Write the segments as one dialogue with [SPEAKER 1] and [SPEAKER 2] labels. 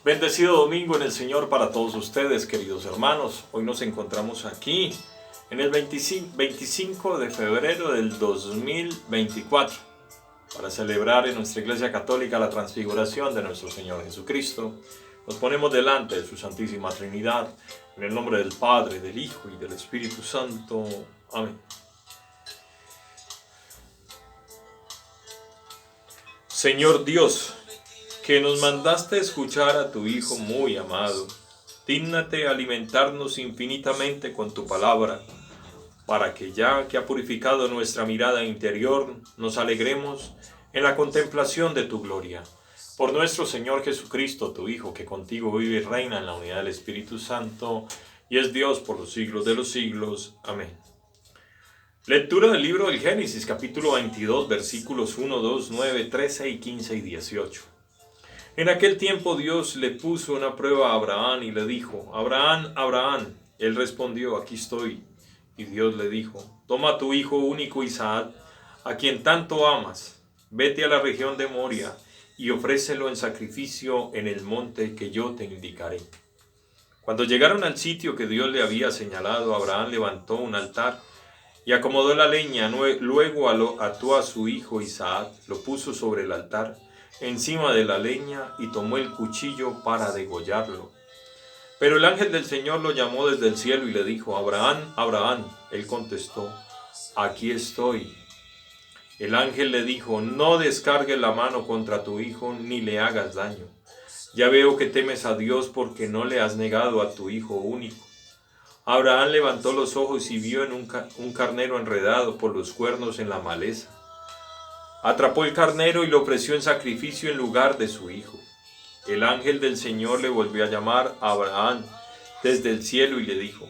[SPEAKER 1] Bendecido domingo en el Señor para todos ustedes, queridos hermanos. Hoy nos encontramos aquí en el 25 de febrero del 2024 para celebrar en nuestra Iglesia Católica la transfiguración de nuestro Señor Jesucristo. Nos ponemos delante de su Santísima Trinidad, en el nombre del Padre, del Hijo y del Espíritu Santo. Amén. Señor Dios, que nos mandaste escuchar a tu Hijo muy amado, dígnate alimentarnos infinitamente con tu palabra, para que ya que ha purificado nuestra mirada interior, nos alegremos en la contemplación de tu gloria. Por nuestro Señor Jesucristo, tu Hijo, que contigo vive y reina en la unidad del Espíritu Santo, y es Dios por los siglos de los siglos. Amén. Lectura del libro del Génesis, capítulo 22, versículos 1, 2, 9, 13 y 15 y 18. En aquel tiempo Dios le puso una prueba a Abraham y le dijo: Abraham, Abraham. Él respondió: aquí estoy. Y Dios le dijo: toma a tu hijo único Isaac, a quien tanto amas, vete a la región de Moria y ofrécelo en sacrificio en el monte que yo te indicaré. Cuando llegaron al sitio que Dios le había señalado, Abraham levantó un altar y acomodó la leña. Luego ató a su hijo Isaac, lo puso sobre el altar encima de la leña y tomó el cuchillo para degollarlo. Pero el ángel del Señor lo llamó desde el cielo y le dijo: Abraham, Abraham. Él contestó: aquí estoy. El ángel le dijo: no descargues la mano contra tu hijo ni le hagas daño. Ya veo que temes a Dios porque no le has negado a tu hijo único. Abraham levantó los ojos y vio en un carnero enredado por los cuernos en la maleza. Atrapó el carnero y lo ofreció en sacrificio en lugar de su hijo. El ángel del Señor le volvió a llamar a Abraham desde el cielo y le dijo: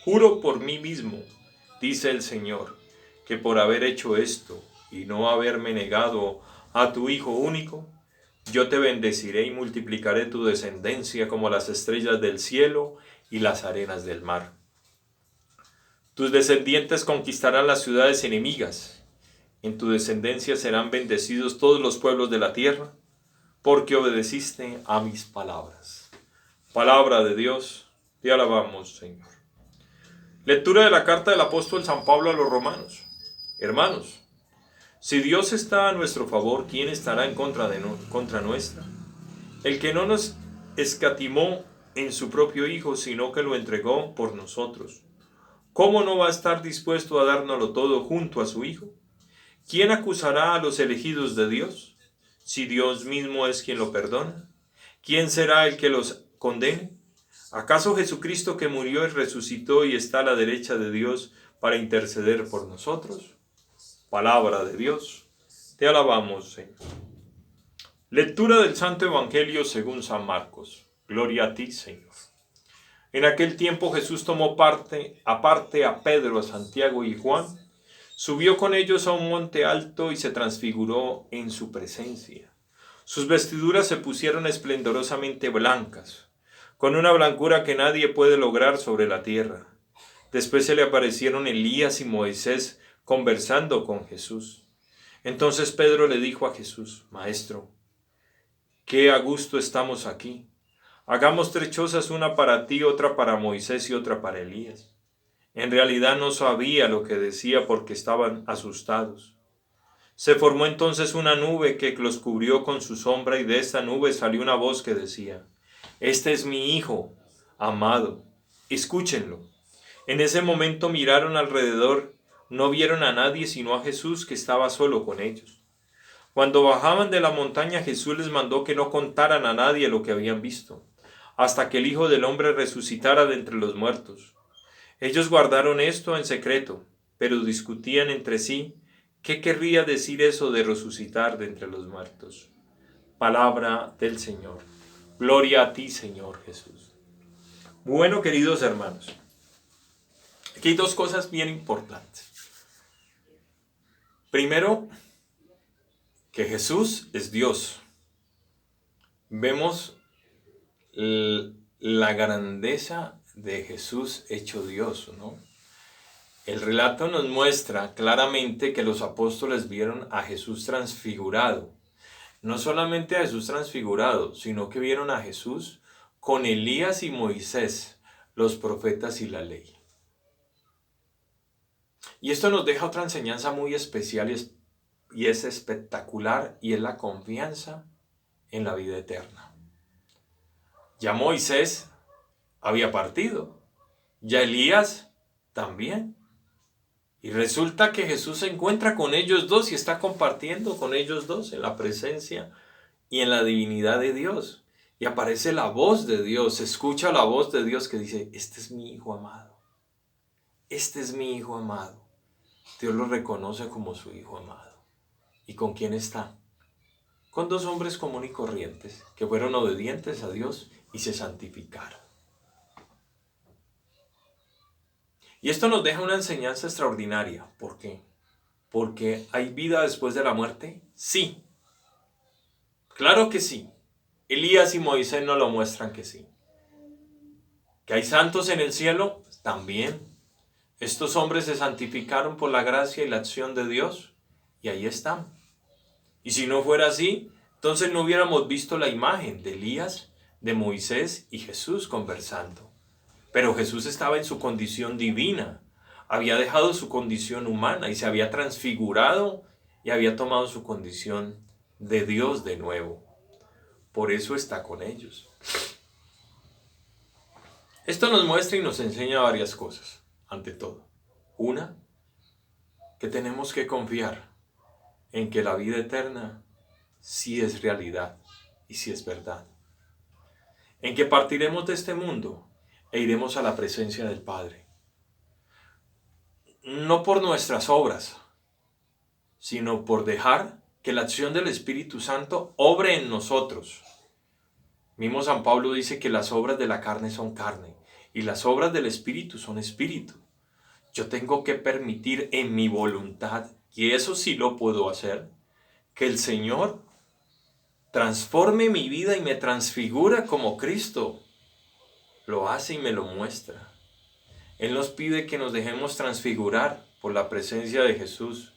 [SPEAKER 1] juro por mí mismo, dice el Señor, que por haber hecho esto y no haberme negado a tu hijo único, yo te bendeciré y multiplicaré tu descendencia como las estrellas del cielo y las arenas del mar. Tus descendientes conquistarán las ciudades enemigas. En tu descendencia serán bendecidos todos los pueblos de la tierra, porque obedeciste a mis palabras. Palabra de Dios, te alabamos, Señor. Lectura de la carta del apóstol San Pablo a los romanos. Hermanos, si Dios está a nuestro favor, ¿quién estará en contra nuestra? El que no nos escatimó en su propio Hijo, sino que lo entregó por nosotros, ¿cómo no va a estar dispuesto a dárnoslo todo junto a su Hijo? ¿Quién acusará a los elegidos de Dios? Si Dios mismo es quien lo perdona, ¿quién será el que los condene? ¿Acaso Jesucristo, que murió y resucitó y está a la derecha de Dios para interceder por nosotros? Palabra de Dios, te alabamos, Señor. Lectura del Santo Evangelio según San Marcos. Gloria a ti, Señor. En aquel tiempo Jesús tomó aparte a Pedro, a Santiago y Juan, subió con ellos a un monte alto y se transfiguró en su presencia. Sus vestiduras se pusieron esplendorosamente blancas, con una blancura que nadie puede lograr sobre la tierra. Después se le aparecieron Elías y Moisés conversando con Jesús. Entonces Pedro le dijo a Jesús: Maestro, qué a gusto estamos aquí. Hagamos 3 chozas, una para ti, otra para Moisés y otra para Elías. En realidad no sabía lo que decía porque estaban asustados. Se formó entonces una nube que los cubrió con su sombra, y de esta nube salió una voz que decía: Este es mi Hijo amado, escúchenlo. En ese momento miraron alrededor, no vieron a nadie sino a Jesús, que estaba solo con ellos. Cuando bajaban de la montaña, Jesús les mandó que no contaran a nadie lo que habían visto, hasta que el Hijo del Hombre resucitara de entre los muertos. Ellos guardaron esto en secreto, pero discutían entre sí qué querría decir eso de resucitar de entre los muertos. Palabra del Señor. Gloria a ti, Señor Jesús. Bueno, queridos hermanos, aquí hay 2 cosas bien importantes. Primero, que Jesús es Dios. Vemos la grandeza de Jesús hecho Dios, ¿no? El relato nos muestra claramente que los apóstoles vieron a Jesús transfigurado. no solamente a Jesús transfigurado, sino que vieron a Jesús con Elías y Moisés, los profetas y la ley. Y esto nos deja otra enseñanza muy especial y es espectacular, y es la confianza en la vida eterna. Ya Moisés había partido, ya Elías también. Y resulta que Jesús se encuentra con ellos dos y está compartiendo con ellos dos en la presencia y en la divinidad de Dios. Y aparece la voz de Dios, se escucha la voz de Dios que dice: este es mi hijo amado, este es mi hijo amado. Dios lo reconoce como su hijo amado. ¿Y con quién está? Con dos hombres comunes y corrientes que fueron obedientes a Dios y se santificaron. Y esto nos deja una enseñanza extraordinaria. ¿Por qué? ¿Porque hay vida después de la muerte? Sí. Claro que sí. Elías y Moisés nos lo muestran que sí. ¿Que hay santos en el cielo? También. Estos hombres se santificaron por la gracia y la acción de Dios y ahí están. Y si no fuera así, entonces no hubiéramos visto la imagen de Elías, de Moisés y Jesús conversando. Pero Jesús estaba en su condición divina, había dejado su condición humana y se había transfigurado y había tomado su condición de Dios de nuevo. Por eso está con ellos. Esto nos muestra y nos enseña varias cosas, ante todo. Una, que tenemos que confiar en que la vida eterna sí es realidad y sí es verdad. En que partiremos de este mundo e iremos a la presencia del Padre. No por nuestras obras, sino por dejar que la acción del Espíritu Santo obre en nosotros. Mismo San Pablo dice que las obras de la carne son carne y las obras del Espíritu son espíritu. Yo tengo que permitir en mi voluntad, y eso sí lo puedo hacer, que el Señor transforme mi vida y me transfigura como Cristo lo hace y me lo muestra. Él nos pide que nos dejemos transfigurar por la presencia de Jesús,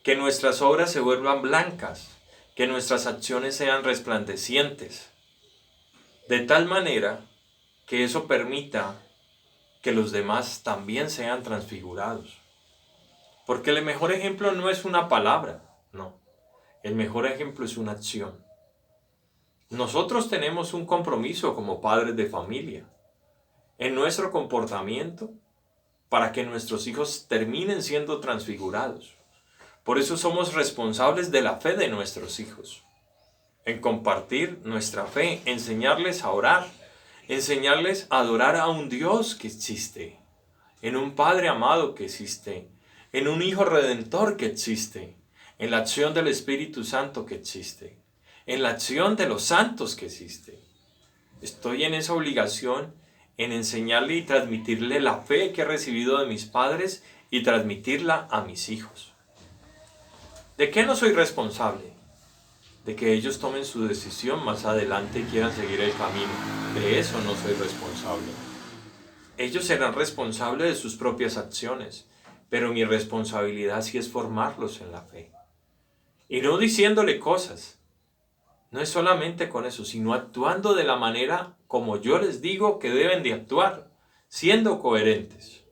[SPEAKER 1] que nuestras obras se vuelvan blancas, que nuestras acciones sean resplandecientes, de tal manera que eso permita que los demás también sean transfigurados. Porque el mejor ejemplo no es una palabra, no. El mejor ejemplo es una acción. Nosotros tenemos un compromiso como padres de familia en nuestro comportamiento para que nuestros hijos terminen siendo transfigurados. Por eso somos responsables de la fe de nuestros hijos, en compartir nuestra fe, enseñarles a orar, enseñarles a adorar a un Dios que existe, en un Padre amado que existe, en un Hijo Redentor que existe, en la acción del Espíritu Santo que existe, en la acción de los santos que existe. Estoy en esa obligación en enseñarle y transmitirle la fe que he recibido de mis padres y transmitirla a mis hijos. ¿De qué no soy responsable? De que ellos tomen su decisión más adelante y quieran seguir el camino. De eso no soy responsable. Ellos serán responsables de sus propias acciones, pero mi responsabilidad sí es formarlos en la fe. Y no diciéndole cosas. No es solamente con eso, sino actuando de la manera como yo les digo que deben de actuar, siendo coherentes.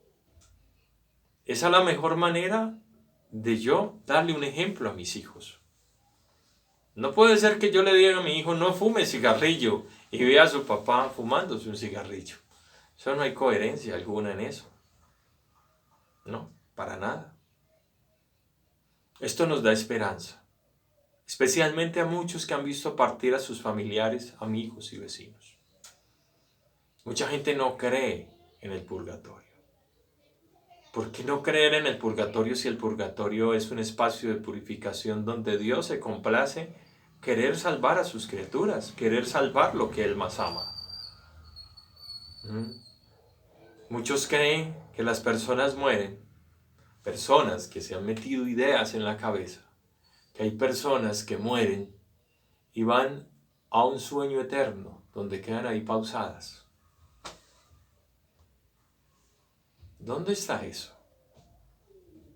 [SPEAKER 1] Esa es la mejor manera de yo darle un ejemplo a mis hijos. No puede ser que yo le diga a mi hijo: no fume cigarrillo, y vea a su papá fumándose un cigarrillo. Eso no hay coherencia alguna en eso. No, para nada. Esto nos da esperanza, especialmente a muchos que han visto partir a sus familiares, amigos y vecinos. Mucha gente no cree en el purgatorio. ¿Por qué no creer en el purgatorio si el purgatorio es un espacio de purificación donde Dios se complace querer salvar a sus criaturas, querer salvar lo que Él más ama? Muchos creen que las personas mueren, personas que se han metido ideas en la cabeza, que hay personas que mueren y van a un sueño eterno donde quedan ahí pausadas. ¿Dónde está eso?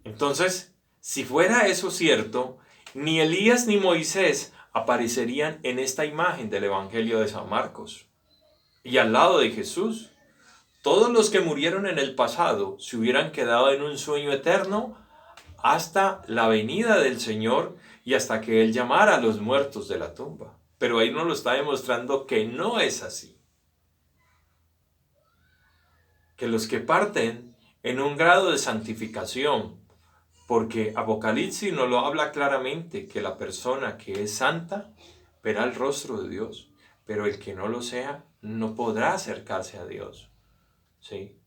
[SPEAKER 1] Entonces, si fuera eso cierto, Ni Elías ni Moisés aparecerían en esta imagen del Evangelio de San Marcos. Y al lado de Jesús, todos los que murieron en el pasado se hubieran quedado en un sueño eterno hasta la venida del Señor y hasta que Él llamara a los muertos de la tumba. Pero ahí nos lo está demostrando que no es así. Que los que parten en un grado de santificación, porque Apocalipsis nos lo habla claramente, que la persona que es santa verá el rostro de Dios, pero el que no lo sea no podrá acercarse a Dios. ¿Sí?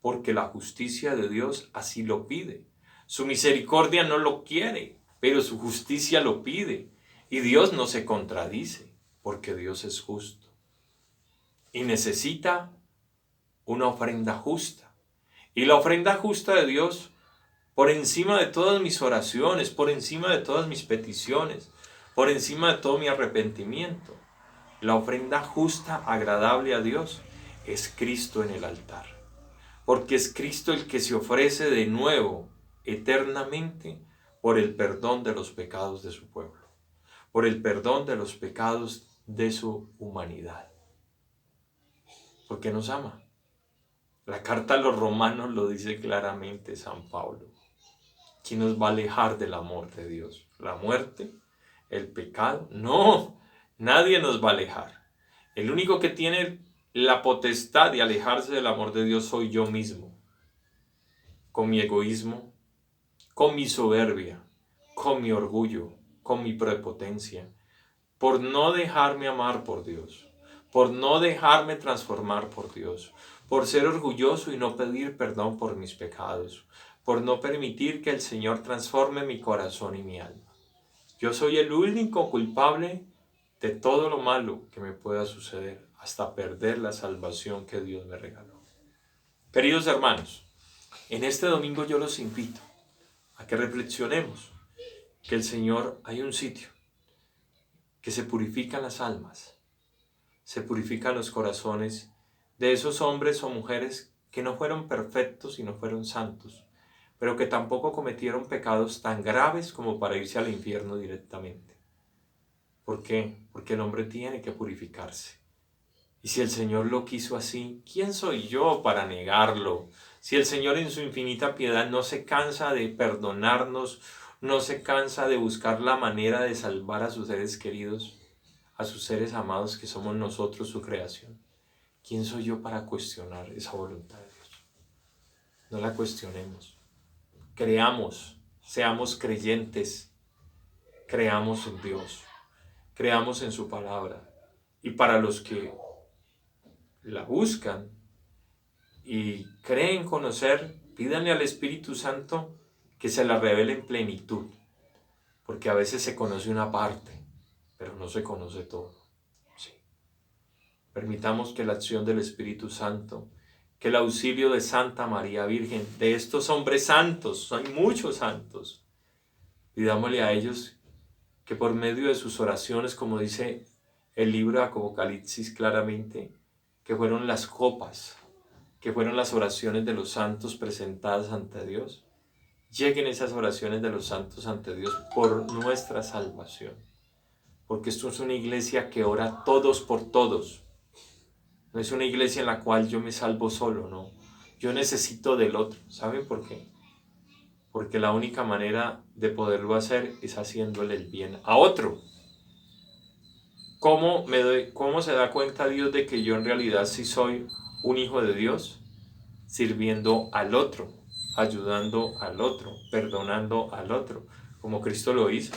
[SPEAKER 1] Porque la justicia de Dios así lo pide. Su misericordia no lo quiere, pero su justicia lo pide. Y Dios no se contradice, porque Dios es justo. Y necesita una ofrenda justa. Y la ofrenda justa de Dios, por encima de todas mis oraciones, por encima de todas mis peticiones, por encima de todo mi arrepentimiento, la ofrenda justa, agradable a Dios, es Cristo en el altar. Porque es Cristo el que se ofrece de nuevo, eternamente, por el perdón de los pecados de su pueblo, por el perdón de los pecados de su humanidad. Porque nos ama. La carta a los romanos lo dice claramente San Pablo. ¿Quién nos va a alejar del amor de Dios? ¿La muerte? ¿El pecado? No, nadie nos va a alejar. El único que tiene la potestad de alejarse del amor de Dios soy yo mismo. Con mi egoísmo, con mi soberbia, con mi orgullo, con mi prepotencia, por no dejarme amar por Dios, por no dejarme transformar por Dios, por ser orgulloso y no pedir perdón por mis pecados, por no permitir que el Señor transforme mi corazón y mi alma. Yo soy el único culpable de todo lo malo que me pueda suceder, hasta perder la salvación que Dios me regaló. Queridos hermanos, en este domingo yo los invito a que reflexionemos que el Señor, hay un sitio que se purifican las almas, se purifican los corazones de esos hombres o mujeres que no fueron perfectos y no fueron santos, pero que tampoco cometieron pecados tan graves como para irse al infierno directamente. ¿Por qué? Porque el hombre tiene que purificarse. Y si el Señor lo quiso así, ¿quién soy yo para negarlo? Si el Señor en su infinita piedad no se cansa de perdonarnos, no se cansa de buscar la manera de salvar a sus seres queridos, a sus seres amados que somos nosotros, su creación, ¿quién soy yo para cuestionar esa voluntad de Dios? No la cuestionemos. Creamos, seamos creyentes, creamos en Dios, creamos en su palabra. Y para los que la buscan y creen conocer, pídanle al Espíritu Santo que se la revele en plenitud, porque a veces se conoce una parte, pero no se conoce todo. Sí. Permitamos que la acción del Espíritu Santo, que el auxilio de Santa María Virgen, de estos hombres santos, hay muchos santos, pidámosle a ellos que por medio de sus oraciones, como dice el libro de Apocalipsis claramente, que fueron las copas, que fueron las oraciones de los santos presentadas ante Dios, lleguen esas oraciones de los santos ante Dios por nuestra salvación. Porque esto es una iglesia que ora todos por todos. No es una iglesia en la cual yo me salvo solo, no. Yo necesito del otro. ¿Saben por qué? Porque la única manera de poderlo hacer es haciéndole el bien a otro. ¿Cómo se da cuenta Dios de que yo en realidad sí soy un hijo de Dios? Sirviendo al otro, ayudando al otro, perdonando al otro, como Cristo lo hizo.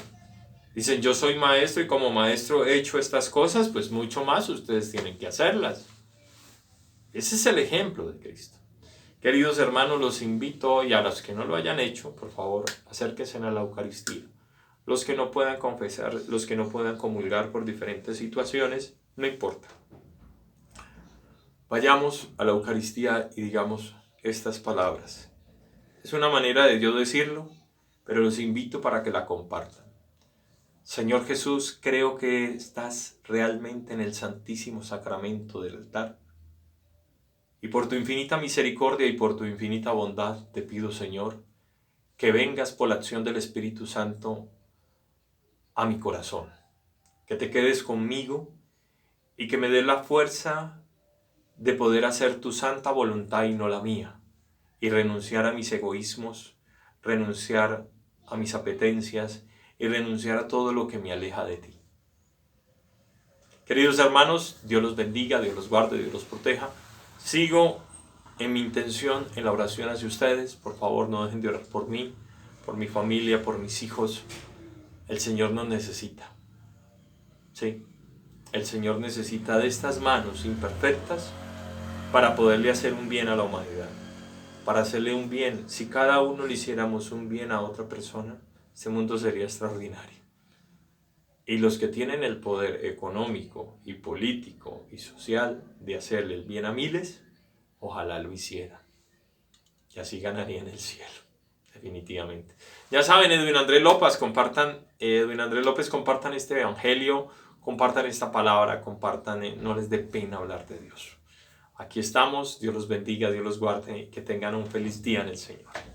[SPEAKER 1] Dicen, yo soy maestro y como maestro he hecho estas cosas, pues mucho más ustedes tienen que hacerlas. Ese es el ejemplo de Cristo. Queridos hermanos, los invito, y a los que no lo hayan hecho, por favor, acérquense a la Eucaristía. Los que no puedan confesar, los que no puedan comulgar por diferentes situaciones, no importa. Vayamos a la Eucaristía y digamos estas palabras. Es una manera de yo decirlo, pero los invito para que la compartan. Señor Jesús, creo que estás realmente en el Santísimo Sacramento del altar. Y por tu infinita misericordia y por tu infinita bondad te pido, Señor, que vengas por la acción del Espíritu Santo a mi corazón, que te quedes conmigo y que me des la fuerza de poder hacer tu santa voluntad y no la mía, y renunciar a mis egoísmos, renunciar a mis apetencias y renunciar a todo lo que me aleja de ti. Queridos hermanos, Dios los bendiga, Dios los guarde, Dios los proteja. Sigo en mi intención, en la oración hacia ustedes. Por favor, no dejen de orar por mí, por mi familia, por mis hijos. El Señor nos necesita. Sí, el Señor necesita de estas manos imperfectas para poderle hacer un bien a la humanidad. Para hacerle un bien, si cada uno le hiciéramos un bien a otra persona, este mundo sería extraordinario. Y los que tienen el poder económico y político y social de hacerle el bien a miles, ojalá lo hicieran. Y así ganarían el cielo, definitivamente. Ya saben, Edwin Andrés López, compartan este evangelio, compartan esta palabra, compartan, no les dé pena hablar de Dios. Aquí estamos, Dios los bendiga, Dios los guarde, que tengan un feliz día en el Señor.